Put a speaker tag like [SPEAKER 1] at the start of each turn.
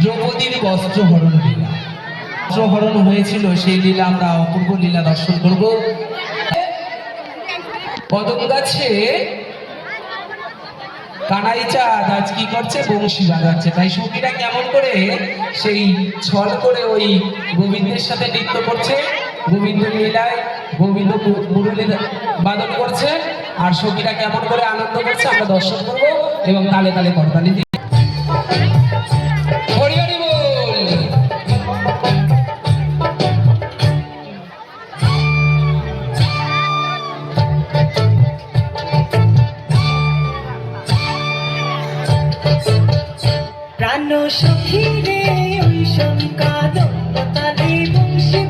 [SPEAKER 1] দ্রৌপদীর বস্ত্রহরণ লীলা, বস্ত্রহরণ হয়েছিল সেই লীলা আমরা অপূর্ব লীলা দর্শন করব। কদম গাছে কানাই চাঁদ আজ কি করছে, বংশী বাজাচ্ছে। তাই সখীরা কেমন করে সেই ছল করে ওই গোবিন্দের সাথে নৃত্য করছে, গোবিন্দ লীলায় গোবিন্দ মুরলী বাদন করছে, আর সখীরা কেমন করে আনন্দ করছে আমরা দর্শন করব এবং তালে তালে করতালি দিয়ে হরি হরি বল।
[SPEAKER 2] প্রাণ সখী রে ওই শঙ্কা দন্ড তালে বংশী